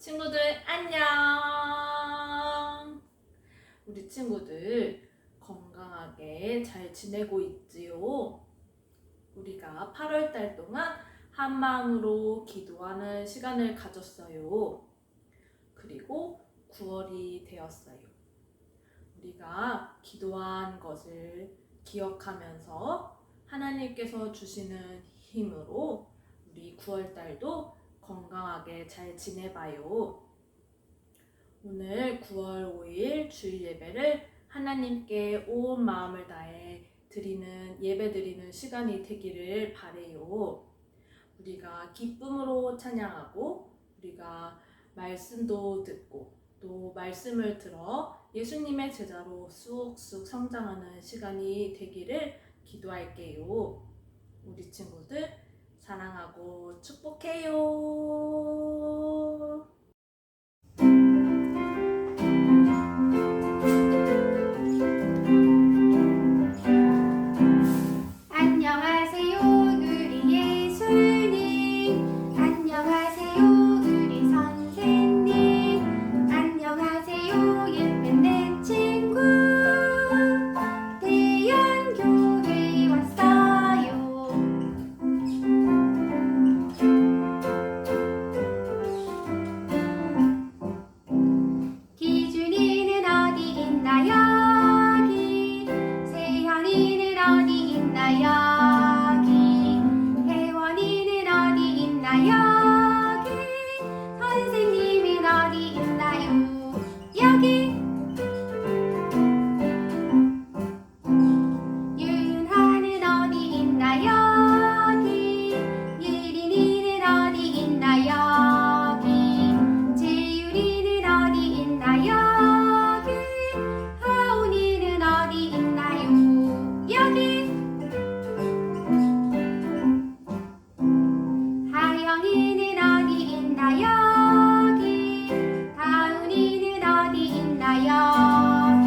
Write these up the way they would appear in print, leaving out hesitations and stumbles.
친구들 안녕! 우리 친구들 건강하게 잘 지내고 있지요? 우리가 8월달 동안 한마음으로 기도하는 시간을 가졌어요. 그리고 9월이 되었어요. 우리가 기도한 것을 기억하면서 하나님께서 주시는 힘으로 우리 9월달도 건강하게 잘 지내봐요. 오늘 9월 5일 주일 예배를 하나님께 온 마음을 다해 예배 드리는 시간이 되기를 바래요. 우리가 기쁨으로 찬양하고 우리가 말씀도 듣고 또 말씀을 들어 예수님의 제자로 쑥쑥 성장하는 시간이 되기를 기도할게요. 우리 친구들 사랑하고 축복해요. 안녕하세요 우리 예수님, 안녕하세요 우리 선생님, 안녕하세요 예쁜 내 친구. 대연교회 왔어요. 기준이는 어디 있나 여기, 세현이는 어디 있나 여기, 혜원이는 어디 있나 여기, 선생님은 어디 있나요 여기. 윤하는 어디 있나 여기, 예린이는 어디 있나 여기, 재율이는 어디 있나 여기, 하온이는 어디 있나요 여기. 하영이는 어디 있나 여기, 다은이는 어디 있나 여기,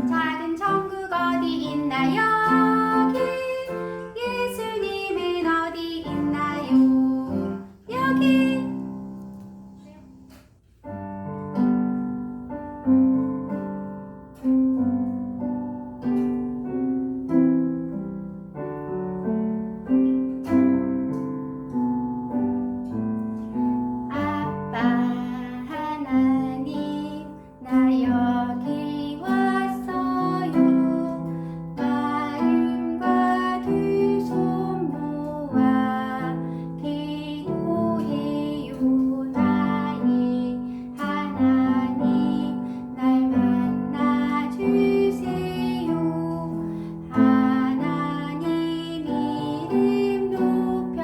작은 천국 어디 있나 여기, 예수님은 어디 있나요 여기. 아빠 하나님, 나 여기 왔어요. 마음과 두 손 모아 기도해요. 나의 하나님, 날 만나주세요. 하나님 이름 높여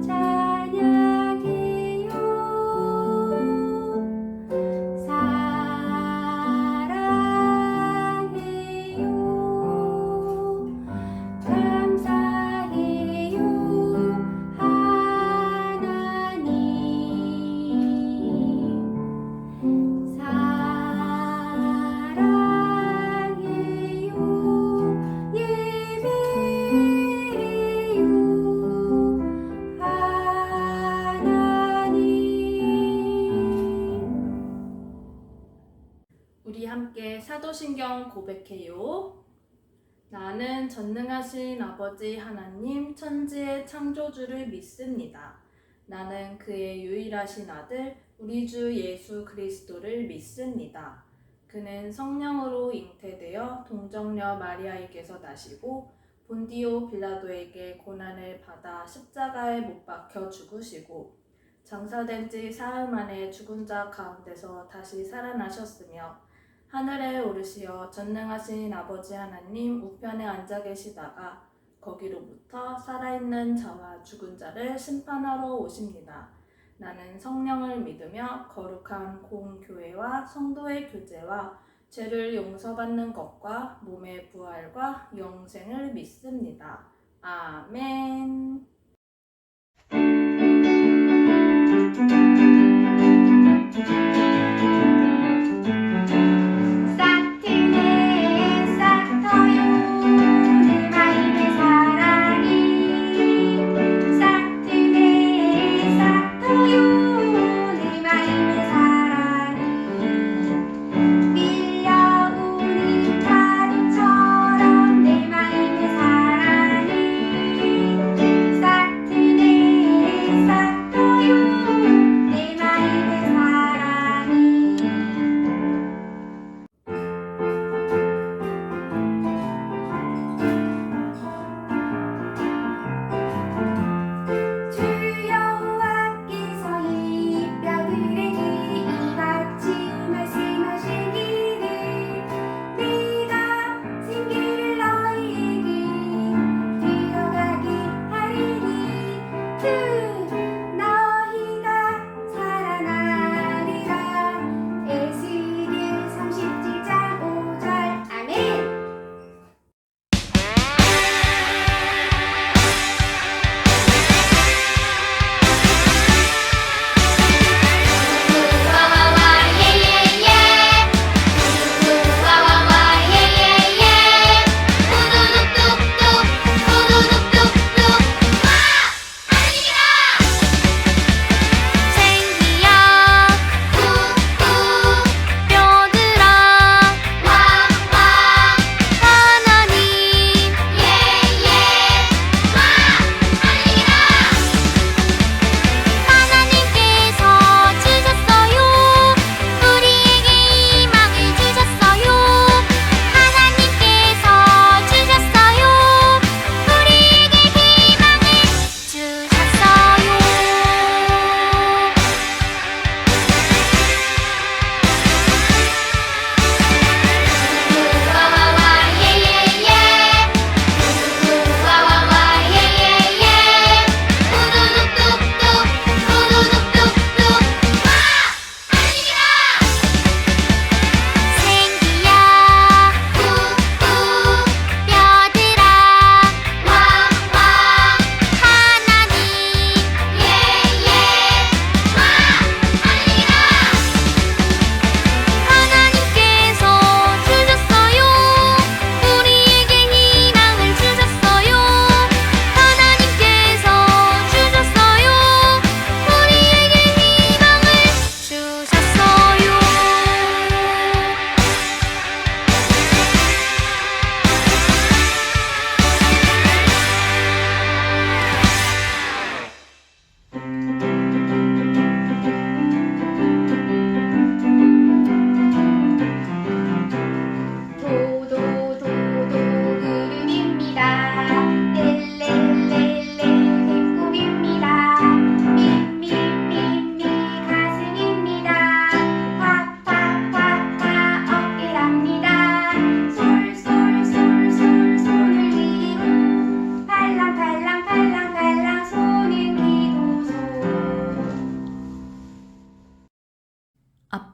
찬양해요. 사랑해요. 감사해요. 하나님 사랑해요. 예배해요. 하나님. 우리 함께 사도신경 고백해요. 나는 전능하신 아버지 하나님 천지의 창조주를 믿습니다. 나는 그의 유일하신 아들 우리 주 예수 그리스도를 믿습니다. 그는 성령으로 잉태되어 동정녀 마리아에게서 나시고 본디오 빌라도에게 고난을 받아 십자가에 못 박혀 죽으시고 장사된 지 사흘 만에 죽은 자 가운데서 다시 살아나셨으며 하늘에 오르시어 전능하신 아버지 하나님 우편에 앉아 계시다가 거기로부터 살아있는 자와 죽은 자를 심판하러 오십니다. 나는 성령을 믿으며 거룩한 공교회와 성도의 교제와 죄를 용서받는 것과 몸의 부활과 영생을 믿습니다. 아멘. 싹트네 싹터요 내 마음의 사랑이, 싹트네 싹터요 내 마음의 사랑이.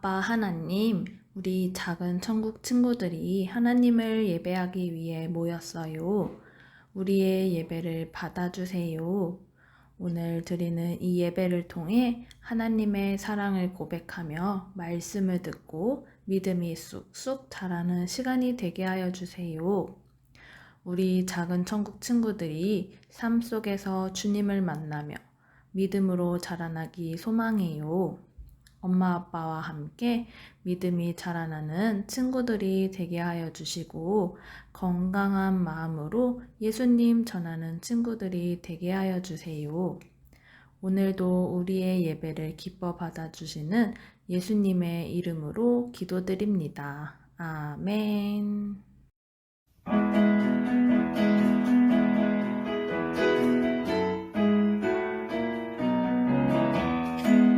아빠 하나님, 우리 작은 천국 친구들이 하나님을 예배하기 위해 모였어요. 우리의 예배를 받아주세요. 오늘 드리는 이 예배를 통해 하나님의 사랑을 고백하며 말씀을 듣고 믿음이 쑥쑥 자라는 시간이 되게 하여 주세요. 우리 작은 천국 친구들이 삶 속에서 주님을 만나며 믿음으로 자라나기 소망해요. 엄마 아빠와 함께 믿음이 자라나는 친구들이 되게 하여 주시고 건강한 마음으로 예수님 전하는 친구들이 되게 하여 주세요. 오늘도 우리의 예배를 기뻐 받아주시는 예수님의 이름으로 기도드립니다. 아멘.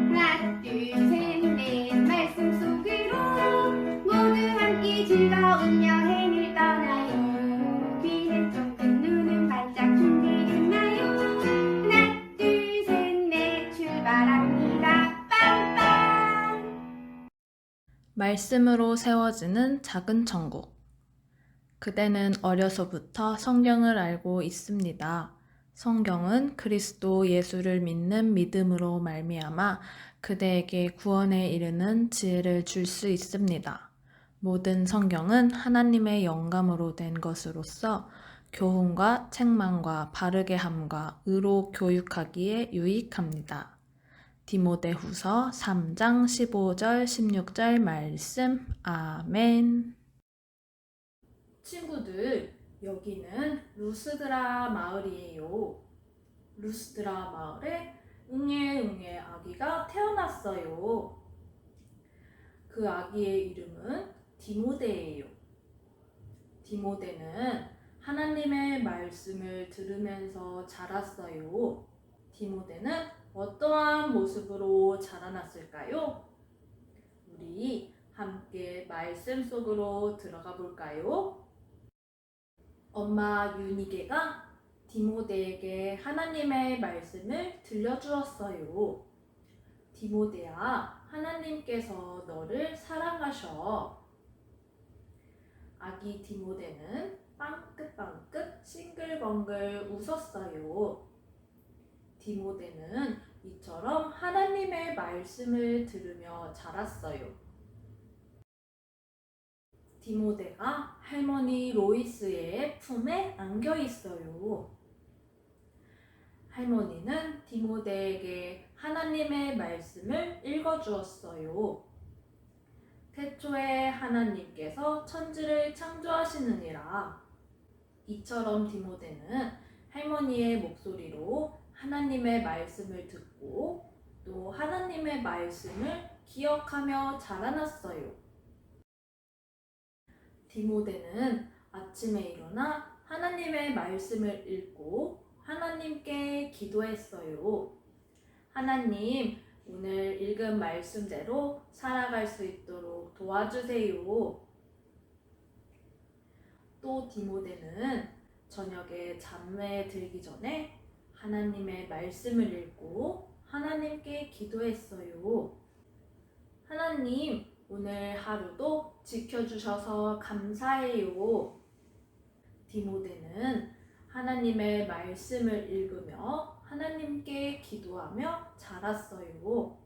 하나 둘셋넷 말씀 속으로 모두 함께 즐거운 여행을 떠나요. 귀는 쫑긋 눈은 반짝 준비됐나요? 하나 둘셋넷 출발합니다. 빵빵. 말씀으로 세워지는 작은 천국. 그대는 어려서부터 성경을 알고 있습니다. 성경은 그리스도 예수를 믿는 믿음으로 말미암아 그대에게 구원에 이르는 지혜를 줄 수 있습니다. 모든 성경은 하나님의 영감으로 된 것으로서 교훈과 책망과 바르게 함과 의로 교육하기에 유익합니다. 디모데후서 3장 15절 16절 말씀. 아멘. 친구들, 여기는 루스드라 마을이에요. 루스드라 마을에 응애응애 아기가 태어났어요. 그 아기의 이름은 디모데예요. 디모데는 하나님의 말씀을 들으면서 자랐어요. 디모데는 어떠한 모습으로 자라났을까요? 우리 함께 말씀 속으로 들어가 볼까요? 엄마 유니게가 디모데에게 하나님의 말씀을 들려주었어요. 디모데야, 하나님께서 너를 사랑하셔. 아기 디모데는 빵긋빵긋 싱글벙글 웃었어요. 디모데는 이처럼 하나님의 말씀을 들으며 자랐어요. 디모데가 할머니 로이스의 품에 안겨 있어요. 할머니는 디모데에게 하나님의 말씀을 읽어주었어요. 태초에 하나님께서 천지를 창조하시느니라. 이처럼 디모데는 할머니의 목소리로 하나님의 말씀을 듣고 또 하나님의 말씀을 기억하며 자라났어요. 디모데는 아침에 일어나 하나님의 말씀을 읽고 하나님께 기도했어요. 하나님, 오늘 읽은 말씀대로 살아갈 수 있도록 도와주세요. 또 디모데는 저녁에 잠에 들기 전에 하나님의 말씀을 읽고 하나님께 기도했어요. 하나님, 오늘 하루도 지켜주셔서 감사해요. 디모데는 하나님의 말씀을 읽으며 하나님께 기도하며 자랐어요.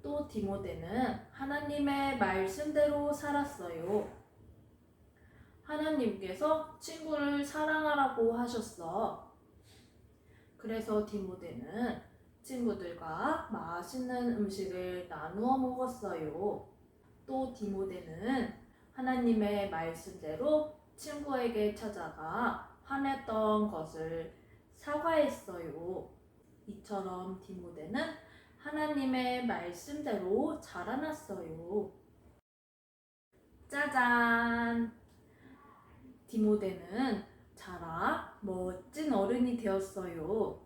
또 디모데는 하나님의 말씀대로 살았어요. 하나님께서 친구를 사랑하라고 하셨어. 그래서 디모데는 친구들과 맛있는 음식을 나누어 먹었어요. 또 디모데는 하나님의 말씀대로 친구에게 찾아가 화냈던 것을 사과했어요. 이처럼 디모데는 하나님의 말씀대로 자라났어요. 짜잔! 디모데는 자라 멋진 어른이 되었어요.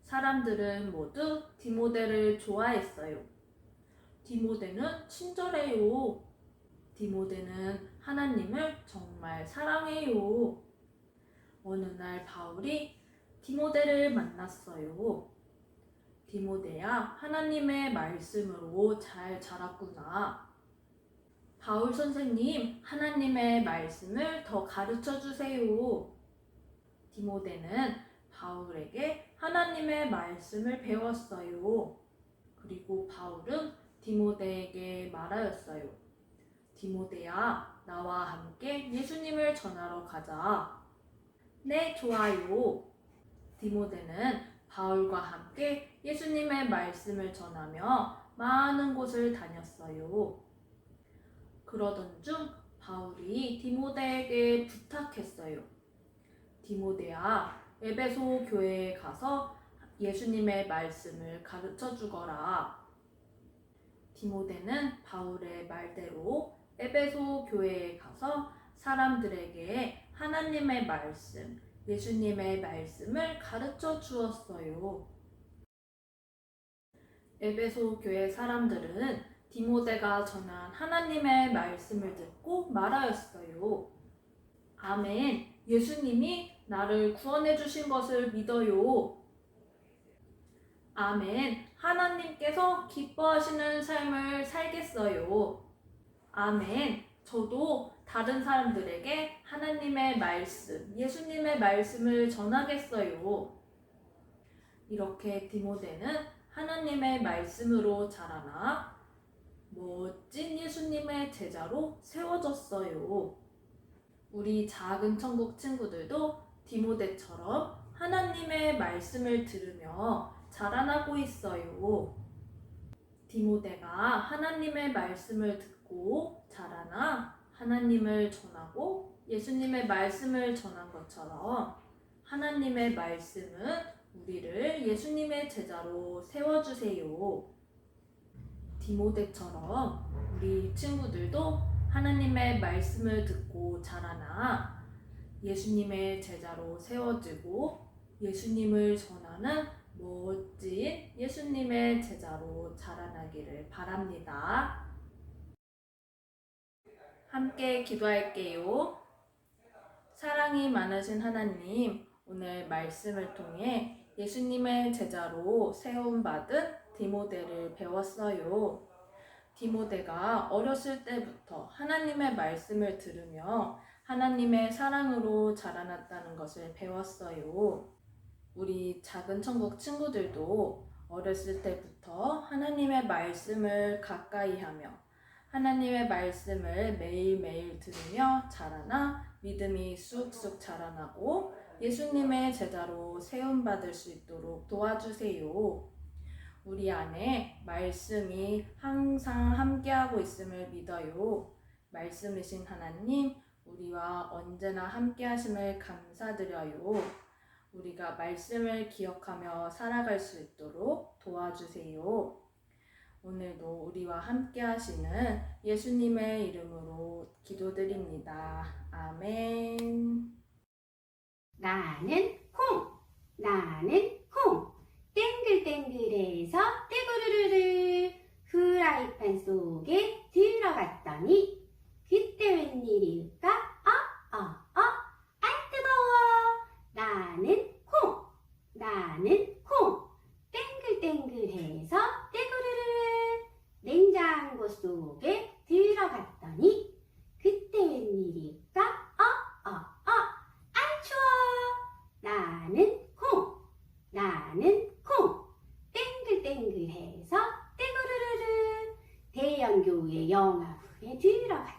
사람들은 모두 디모데를 좋아했어요. 디모데는 친절해요. 디모데는 하나님을 정말 사랑해요. 어느 날 바울이 디모데를 만났어요. 디모데야, 하나님의 말씀으로 잘 자랐구나. 바울 선생님, 하나님의 말씀을 더 가르쳐 주세요. 디모데는 바울에게 하나님의 말씀을 배웠어요. 그리고 바울은 디모데에게 말하였어요. 디모데야, 나와 함께 예수님을 전하러 가자. 네, 좋아요. 디모데는 바울과 함께 예수님의 말씀을 전하며 많은 곳을 다녔어요. 그러던 중 바울이 디모데에게 부탁했어요. 디모데야, 에베소 교회에 가서 예수님의 말씀을 가르쳐 주거라. 디모데는 바울의 말대로 에베소 교회에 가서 사람들에게 하나님의 말씀, 예수님의 말씀을 가르쳐 주었어요. 에베소 교회 사람들은 디모데가 전한 하나님의 말씀을 듣고 말하였어요. 아멘, 예수님이 나를 구원해 주신 것을 믿어요. 아멘, 하나님께서 기뻐하시는 삶을 살겠어요. 아멘, 저도 다른 사람들에게 하나님의 말씀, 예수님의 말씀을 전하겠어요. 이렇게 디모데는 하나님의 말씀으로 자라나 멋진 예수님의 제자로 세워졌어요. 우리 작은 천국 친구들도 디모데처럼 하나님의 말씀을 들으며 자라나고 있어요. 디모데가 하나님의 말씀을 듣고 자라나 하나님을 전하고 예수님의 말씀을 전한 것처럼 하나님의 말씀은 우리를 예수님의 제자로 세워주세요. 디모데처럼 우리 친구들도 하나님의 말씀을 듣고 자라나 예수님의 제자로 세워지고 예수님을 전하는 멋진 예수님의 제자로 자라나기를 바랍니다. 함께 기도할게요. 사랑이 많으신 하나님, 오늘 말씀을 통해 예수님의 제자로 세움받은 디모데를 배웠어요. 디모데가 어렸을 때부터 하나님의 말씀을 들으며 하나님의 사랑으로 자라났다는 것을 배웠어요. 우리 작은 천국 친구들도 어렸을 때부터 하나님의 말씀을 가까이 하며 하나님의 말씀을 매일매일 들으며 자라나 믿음이 쑥쑥 자라나고 예수님의 제자로 세움받을 수 있도록 도와주세요. 우리 안에 말씀이 항상 함께하고 있음을 믿어요. 말씀이신 하나님, 우리와 언제나 함께하심을 감사드려요. 우리가 말씀을 기억하며 살아갈 수 있도록 도와주세요. 오늘도 우리와 함께 하시는 예수님의 이름으로 기도드립니다. 아멘. 나는 콩. 땡글땡글해서 떼구르르르 후라이팬 속에 들어갔더니 그때 웬일일까? 아이 뜨거워. 나는 콩. 땡글땡글해서 떼구르르르 냉장고 속에 들어갔더니 그때 웬일일까? 아이 추워. 나는 콩. 땡글땡글해서 떼구르르르 대형교회 영화부에 들어갔더니